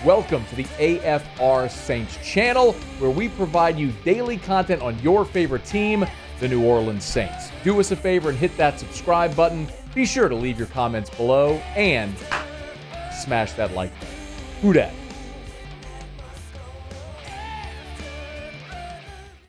Welcome to the AFR Saints channel, where we provide you daily content on your favorite team, the New Orleans Saints. Do us a favor and hit that subscribe button. Be sure to leave your comments below and smash that like button. Who dat?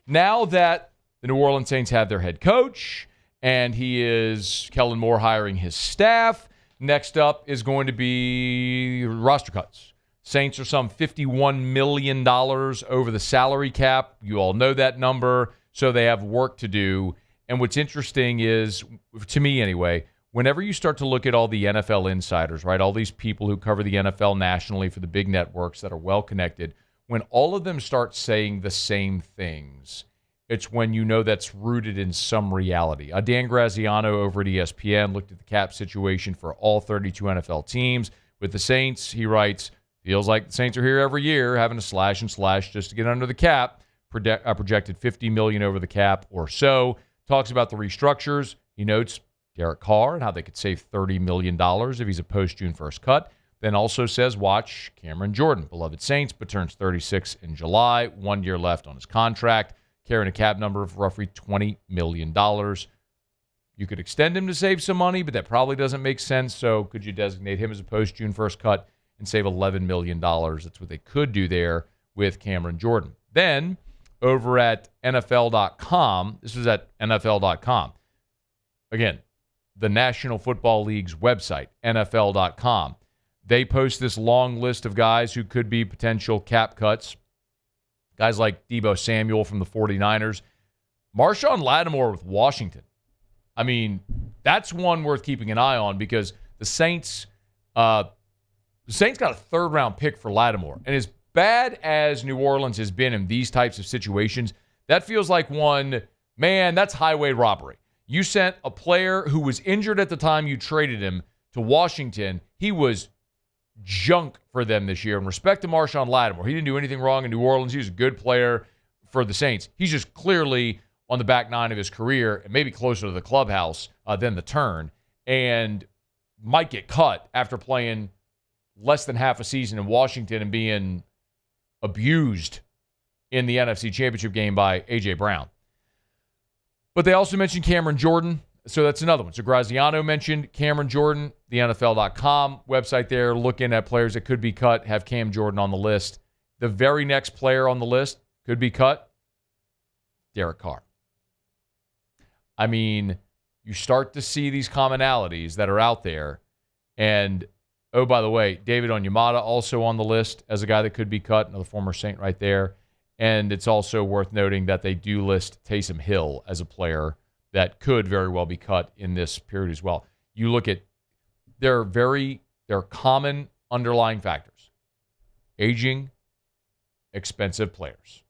Now that the New Orleans Saints have their head coach, and he is Kellen Moore hiring his staff, next up is going to be roster cuts. Saints are some $51 million over the salary cap. You all know that number, so they have work to do. And what's interesting is, to me anyway, whenever you start to look at all the NFL insiders, right, all these people who cover the NFL nationally for the big networks that are well-connected, when all of them start saying the same things, it's when you know that's rooted in some reality. Dan Graziano over at ESPN looked at the cap situation for all 32 NFL teams. With the Saints, he writes, feels like the Saints are here every year having to slash and slash just to get under the cap. Projected $50 million over the cap or so. Talks about the restructures. He notes Derek Carr and how they could save $30 million if he's a post-June 1st cut. Then also says, watch Cameron Jordan, beloved Saints, but turns 36 in July. 1 year left on his contract, carrying a cap number of roughly $20 million. You could extend him to save some money, but that probably doesn't make sense. So could you designate him as a post-June 1st cut and save $11 million? That's what they could do there with Cameron Jordan. Then over at NFL.com, this is at NFL.com. Again, the National Football League's website, NFL.com. They post this long list of guys who could be potential cap cuts. Guys like Deebo Samuel from the 49ers. Marshawn Lattimore with Washington. I mean, that's one worth keeping an eye on because the Saints got a third-round pick for Lattimore. And as bad as New Orleans has been in these types of situations, that feels like one, man, that's highway robbery. You sent a player who was injured at the time you traded him to Washington. He was junk for them this year. In respect to Marshawn Lattimore, he didn't do anything wrong in New Orleans. He was a good player for the Saints. He's just clearly on the back nine of his career and maybe closer to the clubhouse than the turn, and might get cut after playing less than half a season in Washington and being abused in the NFC Championship game by A.J. Brown. But they also mentioned Cameron Jordan. So that's another one. So Graziano mentioned Cameron Jordan, the NFL.com website there, looking at players that could be cut, have Cam Jordan on the list. The very next player on the list could be cut, Derek Carr. I mean, you start to see these commonalities that are out there. And, oh, by the way, David Onyemata also on the list as a guy that could be cut, another former Saint right there. And it's also worth noting that they do list Taysom Hill as a player that could very well be cut in this period as well. You look at there are common underlying factors. Aging, expensive players.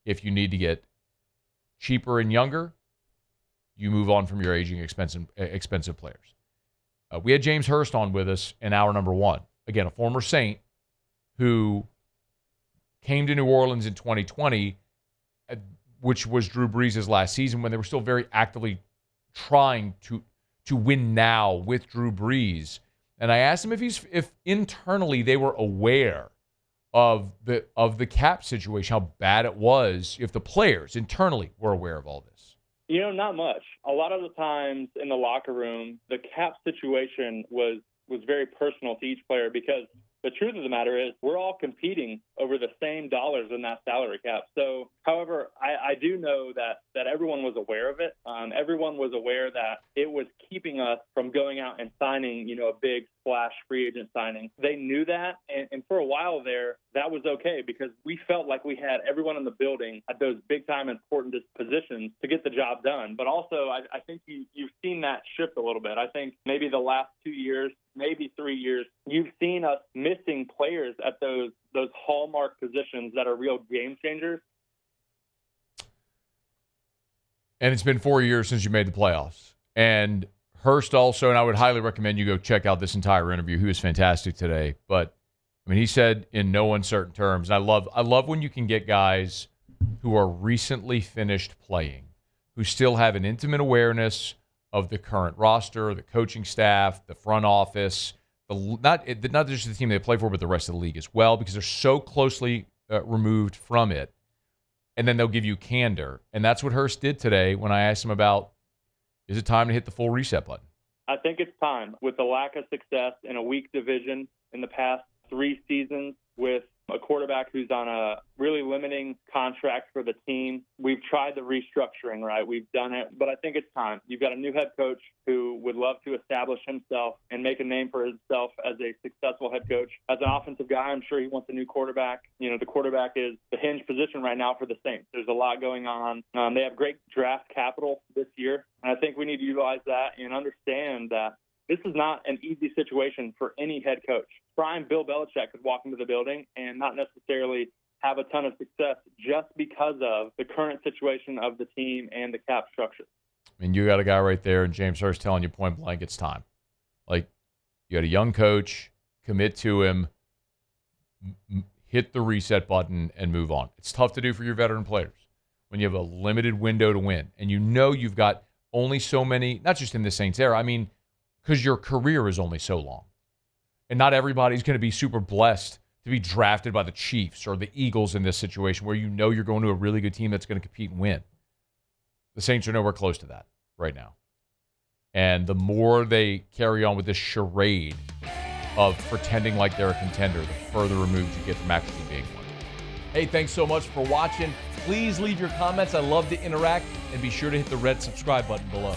If you need to get cheaper and younger, you move on from your aging, expensive players. We had James Hurst on with us in hour number one. Again, a former Saint who came to New Orleans in 2020, which was Drew Brees' last season, when they were still very actively trying to win now with Drew Brees. And I asked him if internally they were aware of the cap situation, how bad it was, if the players internally were aware of all this. You know, not much. A lot of the times in the locker room, the cap situation was very personal to each player because the truth of the matter is we're all competing over the same dollars in that salary cap. So, however, I do know that everyone was aware of it. Everyone was aware that it was keeping us from going out and signing, a big splash free agent signing. They knew that. And for a while there, that was okay because we felt like we had everyone in the building at those big time important positions to get the job done. But also, I think you've seen that shift a little bit. I think maybe the last 2 years, maybe 3 years, you've seen us missing players at those hallmark positions that are real game changers. And it's been 4 years since you made the playoffs. And Hurst also, and I would highly recommend you go check out this entire interview. He was fantastic today. But, I mean, he said in no uncertain terms, and I love when you can get guys who are recently finished playing, who still have an intimate awareness of the current roster, the coaching staff, the front office, not just the team they play for, but the rest of the league as well, because they're so closely removed from it. And then they'll give you candor. And that's what Hurst did today when I asked him about, is it time to hit the full reset button? I think it's time. With the lack of success in a weak division in the past 3 seasons, with a quarterback who's on a really limiting contract for the team, we've tried the restructuring, right? We've done it, but I think it's time. You've got a new head coach who would love to establish himself and make a name for himself as a successful head coach. As an offensive guy, I'm sure he wants a new quarterback. You know, the quarterback is the hinge position right now for the Saints. There's a lot going on. They have great draft capital this year, and I think we need to utilize that and understand that this is not an easy situation for any head coach. Prime Bill Belichick could walk into the building and not necessarily have a ton of success just because of the current situation of the team and the cap structure. I mean, you got a guy right there, and James Hurst telling you point blank, it's time. Like, you got a young coach, commit to him, hit the reset button, and move on. It's tough to do for your veteran players when you have a limited window to win. And you know you've got only so many, not just in the Saints era, I mean, because your career is only so long. And not everybody's going to be super blessed to be drafted by the Chiefs or the Eagles in this situation where you know you're going to a really good team that's going to compete and win. The Saints are nowhere close to that right now. And the more they carry on with this charade of pretending like they're a contender, the further removed you get from actually being one. Hey, thanks so much for watching. Please leave your comments. I love to interact. And be sure to hit the red subscribe button below.